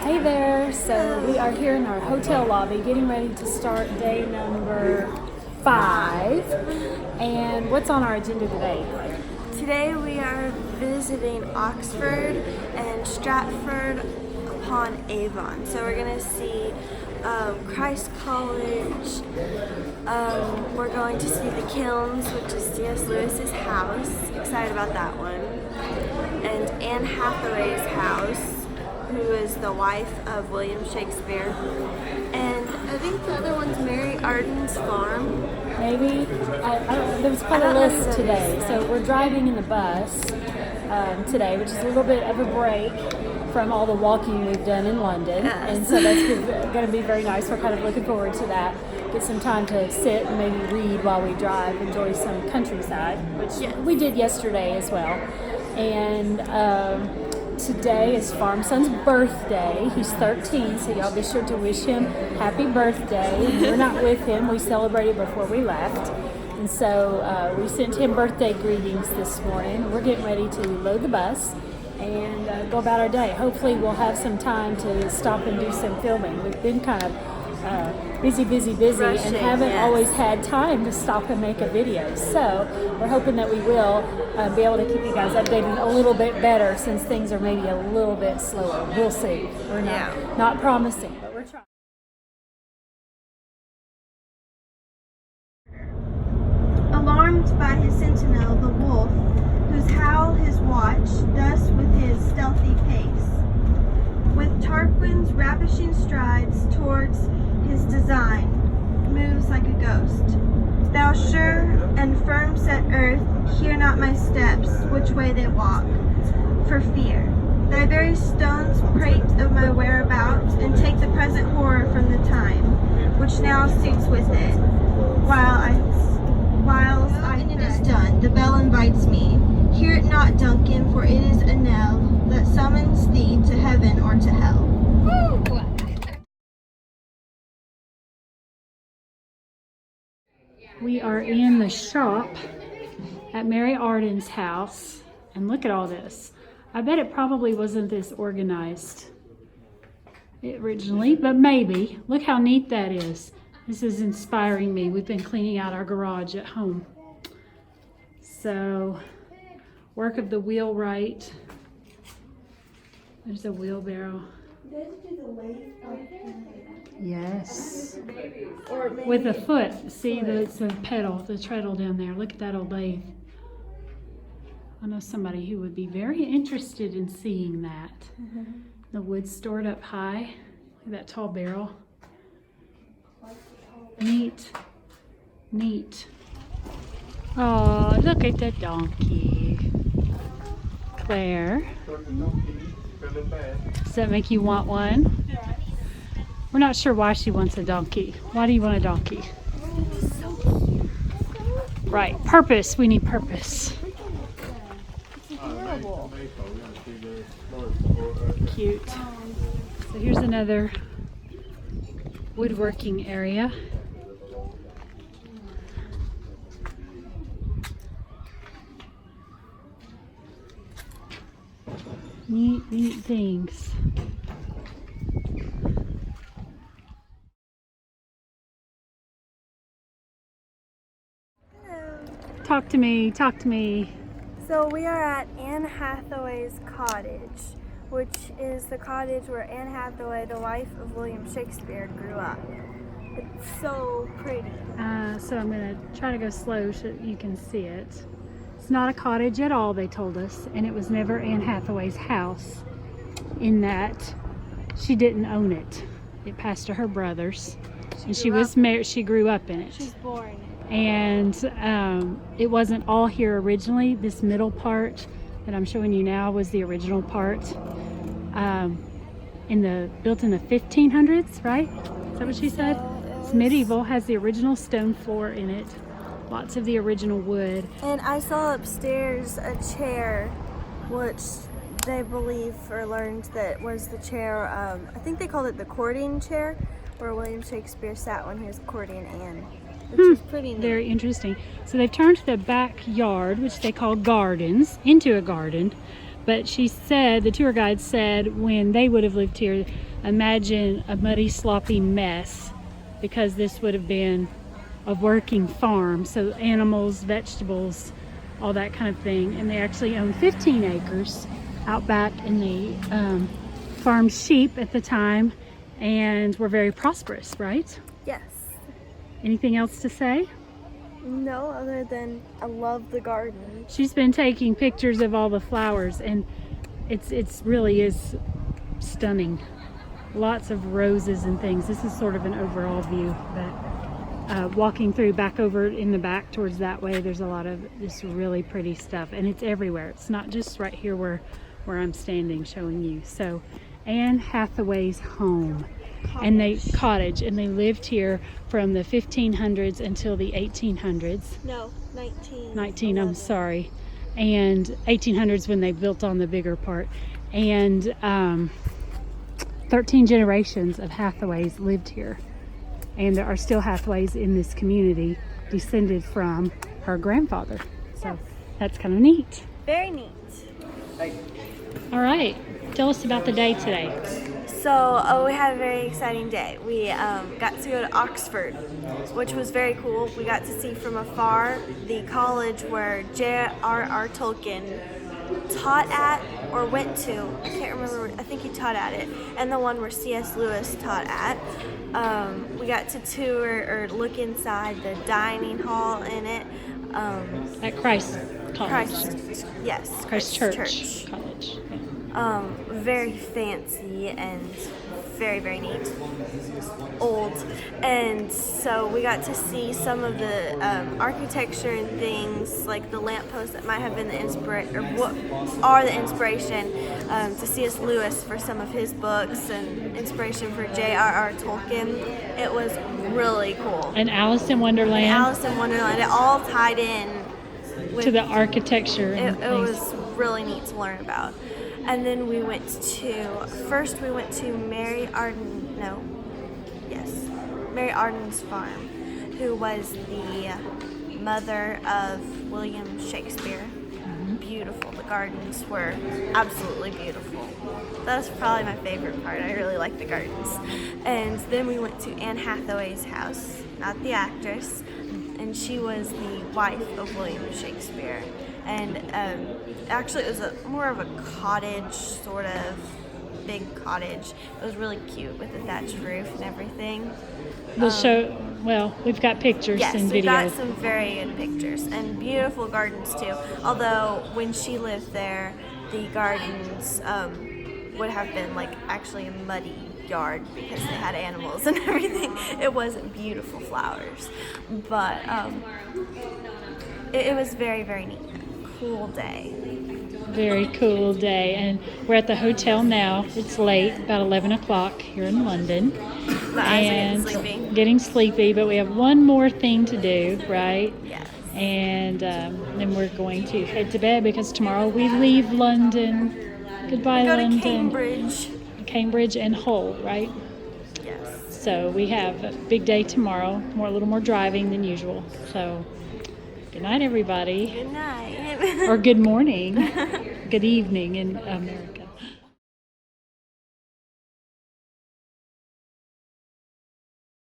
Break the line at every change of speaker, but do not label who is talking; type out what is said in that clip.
Hey there, so we are here in our hotel lobby getting ready to start day number 5. And what's on our agenda today?
Today we are visiting Oxford and Stratford upon Avon. So we're going to see Christ College. We're going to see the Kilns, which is C.S. Lewis's house. Excited about that one. And Anne Hathaway's house, who is the wife of William Shakespeare. And I think the other one's Mary Arden's farm.
Maybe. There was quite a list today. So we're driving in the bus today, which is a little bit of a break from all the walking we've done in London.
Yes.
And so that's going to be very nice. We're kind of looking forward to that. Get some time to sit and maybe read while we drive, enjoy some countryside, which we did yesterday as well. And today is Farm Son's birthday. He's 13, so y'all be sure to wish him happy birthday. We're not with him. We celebrated before we left. And so we sent him birthday greetings this morning. We're getting ready to load the bus and go about our day. Hopefully we'll have some time to stop and do some filming. We've been kind of busy
Rushing,
and haven't always had time to stop and make a video. So we're hoping that we will be able to keep you guys updated a little bit better since things are maybe a little bit slower. We'll see. We're not promising, but we're trying.
Alarmed by his sentinel, the wolf, whose howl his watch, thus with his stealthy pace, with Tarquin's ravishing strides towards his design, moves like a ghost. Thou sure and firm set earth, hear not my steps, which way they walk, for fear. Thy very stones prate of my whereabouts, and take the present horror from the time, which now suits with it. Whiles it is done, the bell invites me. Hear it not, Duncan, for it is a knell that summons thee to heaven or to hell.
We are in the shop at Mary Arden's house, and look at all this. I bet it probably wasn't this organized originally, but maybe. Look how neat that is. This is inspiring me. We've been cleaning out our garage at home. So, work of the wheelwright. There's a wheelbarrow. Yes. With a foot. See, it's a pedal, the treadle down there. Look at that old lathe. I know somebody who would be very interested in seeing that. The wood stored up high. Look at that tall barrel. Neat. Neat. Oh, look at the donkey. Claire. Does that make you want one? We're not sure why she wants a donkey. Why do you want a donkey? Right, purpose. We need purpose. Cute. So here's another woodworking area. Neat things. Talk to me.
So we are at Anne Hathaway's cottage, which is the cottage where Anne Hathaway, the wife of William Shakespeare, grew up. It's so pretty.
So I'm going to try to go slow so you can see it. It's not a cottage at all, they told us, and it was never Anne Hathaway's house, in that she didn't own it. It passed to her brothers, and she was married. She grew up in it.
She's born in it.
And it wasn't all here originally. This middle part that I'm showing you now was the original part. Built in the 1500s, right? Is that what she said? It's medieval, has the original stone floor in it. Lots of the original wood.
And I saw upstairs a chair, which they believe or learned that was the chair, I think they called it the courting chair, where William Shakespeare sat when he was courting Anne. Which is pretty neat.
Very interesting. So they've turned the backyard, which they call gardens, into a garden. But she said, the tour guide said, when they would have lived here, imagine a muddy, sloppy mess, because this would have been a working farm. So animals, vegetables, all that kind of thing. And they actually owned 15 acres out back, and they farmed sheep at the time and were very prosperous, right?
Yes.
Anything else to say?
No, other than I love the garden.
She's been taking pictures of all the flowers, and it's really is stunning. Lots of roses and things. This is sort of an overall view, but walking through back over in the back towards that way, there's a lot of this really pretty stuff, and it's everywhere. It's not just right here where I'm standing showing you. So Anne Hathaway's home. And they lived here from the 1500s until the 1800s.
No, 19.
19, I'm sorry. And 1800s when they built on the bigger part. And 13 generations of Hathaways lived here. And there are still Hathaways in this community, descended from her grandfather. So that's kind of neat.
Very neat.
All right, tell us about the day today.
So we had a very exciting day. We got to go to Oxford, which was very cool. We got to see from afar the college where J.R.R. Tolkien taught at or went to. I can't remember. I think he taught at it. And the one where C.S. Lewis taught at. We got to tour or look inside the dining hall in it.
At Christ College.
Christ
Church College. Yeah.
Very fancy and very, very neat. Old. And so we got to see some of the architecture and things, like the lampposts that might have been the inspiration, or what are the inspiration to C.S. Lewis for some of his books, and inspiration for J.R.R. Tolkien. It was really cool.
And Alice in Wonderland.
It all tied in
to the architecture.
It was really neat to learn about. And then we went to Mary Arden's farm, who was the mother of William Shakespeare.
Mm-hmm.
Beautiful. The gardens were absolutely beautiful. That was probably my favorite part. I really liked the gardens. And then we went to Anne Hathaway's house, not the actress, and she was the wife of William Shakespeare. And actually it was more of a cottage, sort of big cottage. It was really cute with the thatched roof and everything.
We've got pictures and
we
videos.
got some very good pictures and beautiful gardens too. Although when she lived there, the gardens would have been like actually a muddy yard because they had animals and everything. It wasn't beautiful flowers, but it was very, very neat. Cool day.
Very cool day. And we're at the hotel now. It's late, about 11 o'clock here in London.
And
getting sleepy, but we have one more thing to do, right?
Yes.
And then we're going to head to bed because tomorrow we leave London. Goodbye, London.
Cambridge.
Cambridge and Hull, right?
Yes.
So we have a big day tomorrow, a little more driving than usual. So good night, everybody.
Good night.
Or good morning. Good evening in America.